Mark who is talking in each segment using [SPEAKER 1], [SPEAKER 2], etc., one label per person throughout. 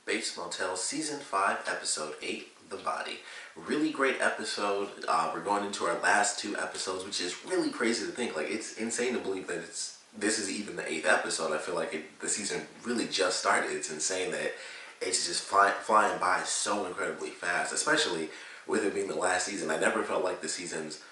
[SPEAKER 1] Bates Motel Season 5, Episode 8, The Body. Really great episode. We're going into our last two episodes, which is really crazy to think. Like, it's insane to believe that this is even the 8th episode. I feel like the season really just started. It's insane that it's just flying by so incredibly fast, especially with it being the last season. I never felt like the seasons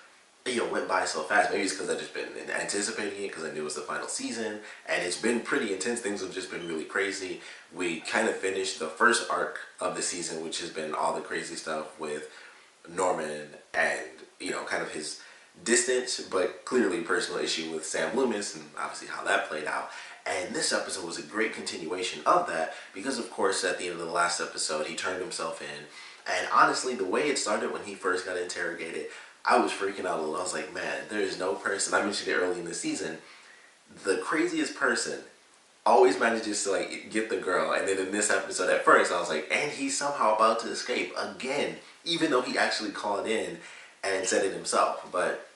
[SPEAKER 1] went by so fast. Maybe it's because I've just been anticipating it because I knew it was the final season, and it's been pretty intense. Things have just been really crazy. We kind of finished the first arc of the season, which has been all the crazy stuff with Norman and, kind of his distant but clearly personal issue with Sam Loomis, and obviously how that played out. And this episode was a great continuation of that because, of course, at the end of the last episode, he turned himself in. And honestly, the way it started when he first got interrogated, I was freaking out a little. I was like, man, there is no person, I mentioned it early in the season, the craziest person always manages to, get the girl. And then in this episode, at first, I was like, and he's somehow about to escape again, even though he actually called in and said it himself. But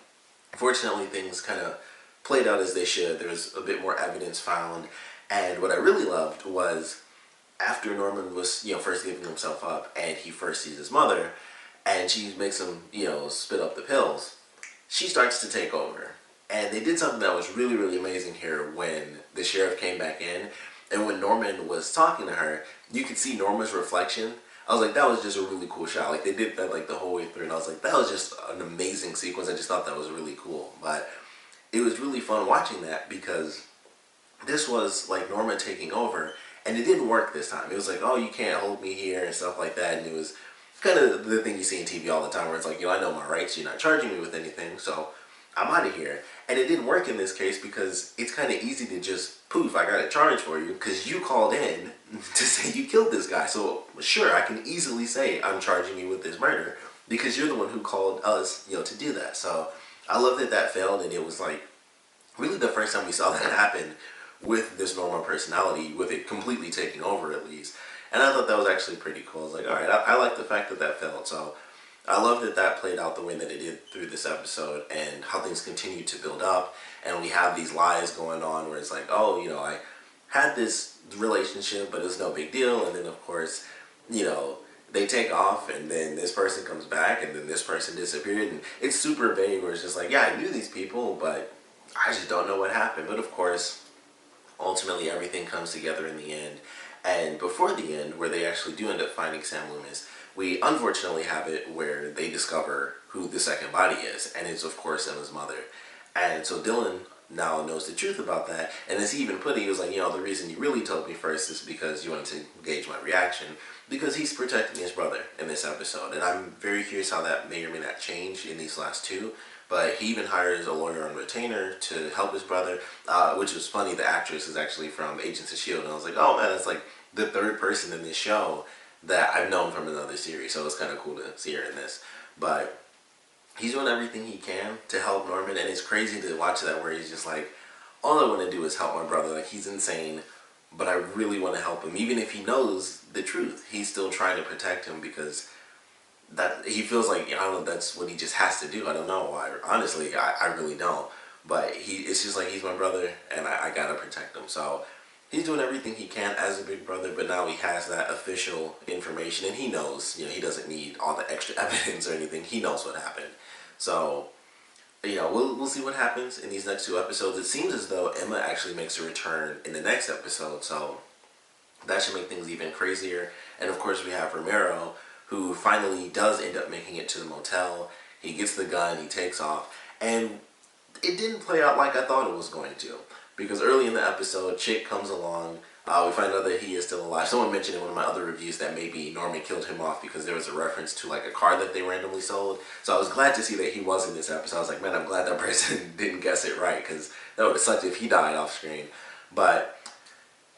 [SPEAKER 1] fortunately, things kind of played out as they should. There was a bit more evidence found. And what I really loved was after Norman was, first giving himself up and he first sees his mother, and she makes him, spit up the pills, she starts to take over. And they did something that was really, really amazing here when the sheriff came back in. And when Norman was talking to her, you could see Norma's reflection. I was like, that was just a really cool shot. Like, they did that, the whole way through. And I was like, that was just an amazing sequence. I just thought that was really cool. But it was really fun watching that because this was, Norman taking over. And it didn't work this time. It was like, oh, you can't hold me here and stuff like that. And it was kind of the thing you see in TV all the time where it's like, I know my rights, you're not charging me with anything, so I'm out of here. And it didn't work in this case because it's kind of easy to just, poof, I got a charge for you because you called in to say you killed this guy. So sure, I can easily say I'm charging you with this murder because you're the one who called us, to do that. So I love that that failed, and it was really the first time we saw that happen with this normal personality, with it completely taking over at least. And I thought that was actually pretty cool. I was like, alright, I like the fact that that failed. So I love that that played out the way that it did through this episode and how things continue to build up. And we have these lies going on where it's like, oh, I had this relationship, but it's no big deal. And then, of course, they take off, and then this person comes back, and then this person disappeared. And it's super vague where it's just like, yeah, I knew these people, but I just don't know what happened. But, of course, ultimately everything comes together in the end. And before the end, where they actually do end up finding Sam Loomis, we unfortunately have it where they discover who the second body is. And it's, of course, Emma's mother. And so Dylan now knows the truth about that. And as he even put it, he was like, the reason you really told me first is because you wanted to gauge my reaction. Because he's protecting his brother in this episode. And I'm very curious how that may or may not change in these last two. But he even hires a lawyer on retainer to help his brother, which was funny. The actress is actually from Agents of S.H.I.E.L.D. And I was like, oh man, it's the third person in this show that I've known from another series. So it's kind of cool to see her in this. But he's doing everything he can to help Norman. And it's crazy to watch that where he's just like, all I want to do is help my brother. He's insane, but I really want to help him. Even if he knows the truth, he's still trying to protect him because that he feels like, I don't know, that's what he just has to do. I don't know why. Honestly, I really don't. But it's just like, he's my brother, and I gotta protect him. So he's doing everything he can as a big brother, but now he has that official information, and he knows, he doesn't need all the extra evidence or anything. He knows what happened. So, we'll see what happens in these next two episodes. It seems as though Emma actually makes a return in the next episode, so that should make things even crazier. And of course, we have Romero, who finally does end up making it to the motel. He gets the gun, he takes off, and it didn't play out like I thought it was going to. Because early in the episode, Chick comes along, we find out that he is still alive. Someone mentioned in one of my other reviews that maybe Norman killed him off because there was a reference to a car that they randomly sold. So I was glad to see that he was in this episode. I was like, man, I'm glad that person didn't guess it right, because that would have sucked if he died off screen. But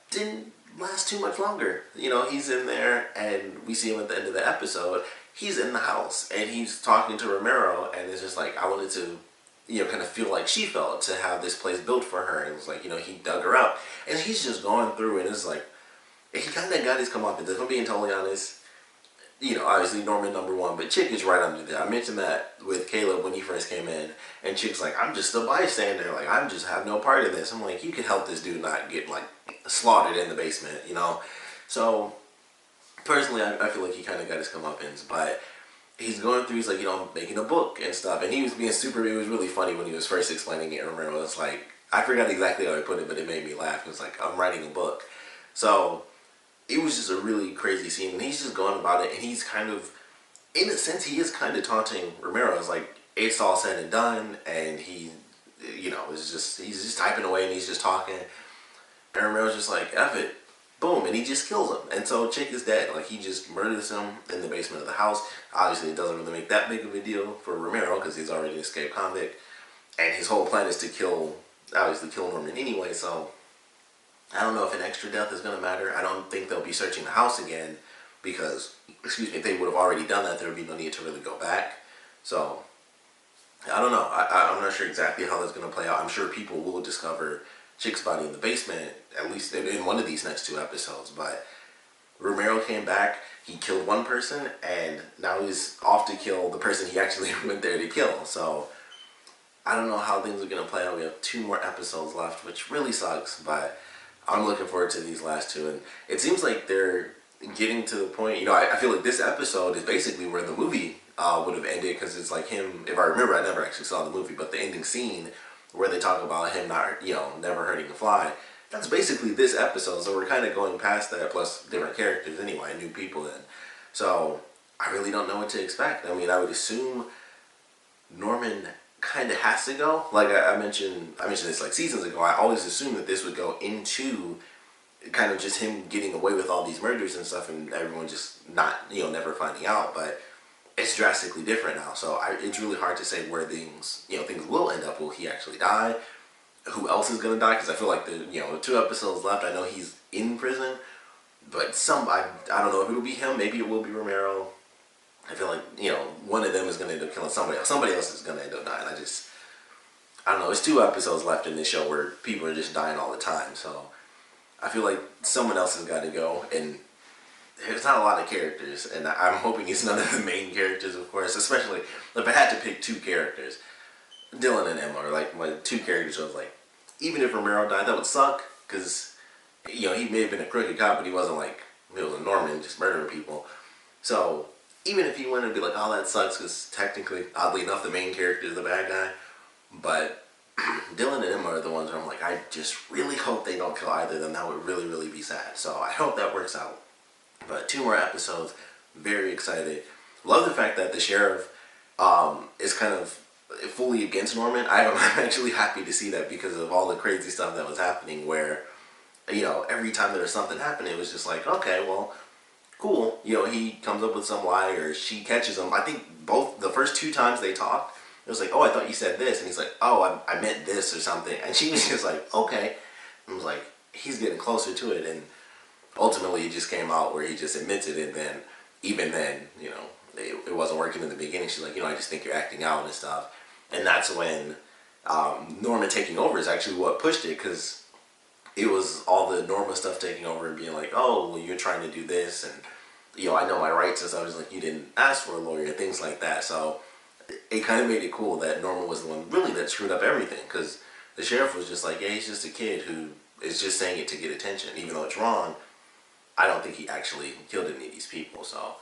[SPEAKER 1] didn't last too much longer. He's in there, and we see him at the end of the episode. He's in the house, and he's talking to Romero, and it's just like, I wanted to, kind of feel like she felt to have this place built for her. And it was like, he dug her out, and he's just going through, and it's like, he kind of got his comeuppance. If I'm being totally honest, obviously Norman number one, but Chick is right under there. I mentioned that with Caleb when he first came in, and Chick's like, I'm just a bystander. I just have no part in this. I'm like, you could help this dude not get slaughtered in the basement, So personally, I feel like he kind of got his comeuppance, but he's going through, he's like, making a book and stuff, and he was being super, it was really funny when he was first explaining it. Romero was like, I forgot exactly how he put it, but it made me laugh. It was like, I'm writing a book. So it was just a really crazy scene, and he's just going about it, and he's kind of, in a sense, he is kind of taunting Romero. It's like, it's all said and done, and he, he's just typing away, and he's just talking, and Romero's just like, F it. Boom, and he just kills him. And so Chick is dead. Like, he just murders him in the basement of the house. Obviously, it doesn't really make that big of a deal for Romero because he's already an escaped convict. And his whole plan is to kill Norman anyway. So I don't know if an extra death is going to matter. I don't think they'll be searching the house again because, if they would have already done that, there would be no need to really go back. So I don't know. I'm not sure exactly how that's going to play out. I'm sure people will discover Chick's body in the basement, at least in one of these next 2 episodes. But Romero came back, he killed one person, and now he's off to kill the person he actually went there to kill. So I don't know how things are going to play out. We have 2 more episodes left, which really sucks, but I'm looking forward to these last 2. And it seems like they're getting to the point, I feel like this episode is basically where the movie would have ended, because it's like him, if I remember, I never actually saw the movie, but the ending scene where they talk about him not, never hurting a fly, that's basically this episode. So we're kind of going past that, plus different characters anyway, new people in. So I really don't know what to expect. I mean, I would assume Norman kind of has to go. Like I mentioned this like seasons ago. I always assumed that this would go into kind of just him getting away with all these murders and stuff, and everyone just not, never finding out. But it's drastically different now, so it's really hard to say where things will end up. Will he actually die? Who else is gonna die? Because I feel like the 2 episodes left. I know he's in prison, but I don't know if it'll be him. Maybe it will be Romero. I feel like one of them is gonna end up killing somebody else. Somebody else is gonna end up dying. I don't know. It's 2 episodes left in this show where people are just dying all the time. So I feel like someone else has got to go, and there's not a lot of characters, and I'm hoping it's none of the main characters, of course. Especially if I had to pick 2 characters, Dylan and Emma are like my 2 characters. I was like, even if Romero died, that would suck, because he may have been a crooked cop, but he wasn't like it was a Norman just murdering people. So even if he went and be like, oh, that sucks, because technically, oddly enough, the main character is the bad guy. But Dylan and Emma are the ones where I'm like, I just really hope they don't kill either of them. That would really, really be sad. So I hope that works out. But 2 more episodes, very excited. Love the fact that the sheriff is kind of fully against Norman. I'm actually happy to see that, because of all the crazy stuff that was happening where, every time there was something happening, it was just like, okay, well, cool. He comes up with some lie, or she catches him. I think both the first 2 times they talked, it was like, oh, I thought you said this. And he's like, oh, I meant this or something. And she was just like, okay. And was like, he's getting closer to it. And ultimately, it just came out where he just admits it. And then, even then, it wasn't working in the beginning. She's like, I just think you're acting out and stuff. And that's when Norman taking over is actually what pushed it, because it was all the Norma stuff taking over and being like, oh, well, you're trying to do this, and I know my rights, and so I was like, you didn't ask for a lawyer, things like that. So it kind of made it cool that Norma was the one really that screwed up everything, because the sheriff was just like, yeah, he's just a kid who is just saying it to get attention, even though it's wrong. I don't think he actually killed any of these people. So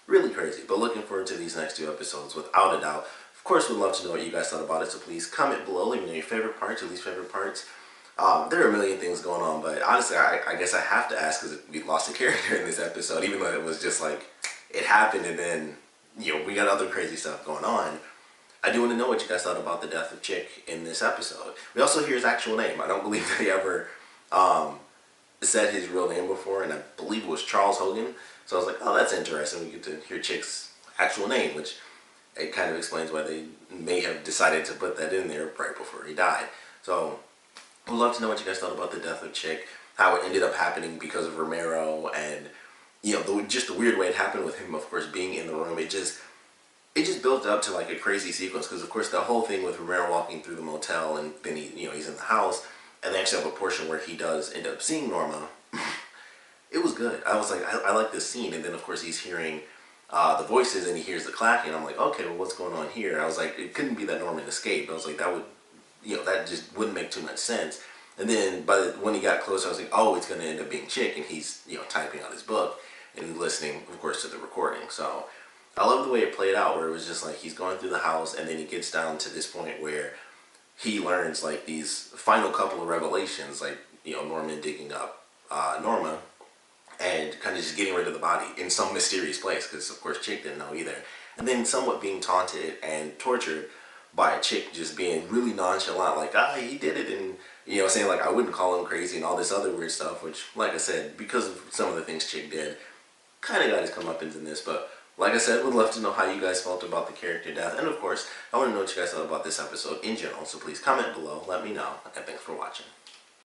[SPEAKER 1] really crazy, but looking forward to these next 2 episodes without a doubt. Of course, we'd love to know what you guys thought about it, so please comment below. Let me know your favorite parts, your least favorite parts. There are a million things going on, but honestly, I guess I have to ask, because we lost a character in this episode, even though it was just like, it happened, and then, we got other crazy stuff going on. I do want to know what you guys thought about the death of Chick in this episode. We also hear his actual name. I don't believe they ever said his real name before, and I believe it was Charles Hogan. So I was like, oh, that's interesting. We get to hear Chick's actual name, which it kind of explains why they may have decided to put that in there right before he died. So I'd love to know what you guys thought about the death of Chick, how it ended up happening because of Romero, and just the weird way it happened with him, of course, being in the room. It just built up to like a crazy sequence, because of course the whole thing with Romero walking through the motel, and then he's in the house, and they actually have a portion where he does end up seeing Norma. It was good. I was like, I like this scene, and then of course he's hearing the voices, and he hears the clacking. I'm like, okay, well, what's going on here? I was like, it couldn't be that Norman escaped. I was like, that would, that just wouldn't make too much sense. And then when he got closer, I was like, oh, it's going to end up being Chick, and he's, typing on his book. and listening, of course, to the recording. So I love the way it played out, where it was just like he's going through the house, and then he gets down to this point where he learns like these final couple of revelations, like, you know, Norman digging up Norma and kind of just getting rid of the body in some mysterious place, because of course Chick didn't know either. And then somewhat being taunted and tortured by a chick just being really nonchalant, like, he did it, and, you know, saying like, I wouldn't call him crazy and all this other weird stuff, which, like I said, because of some of the things Chick did, kind of got his comeuppance in this. But like I said, would love to know how you guys felt about the character death, and of course, I want to know what you guys thought about this episode in general, so please comment below, let me know, and thanks for watching.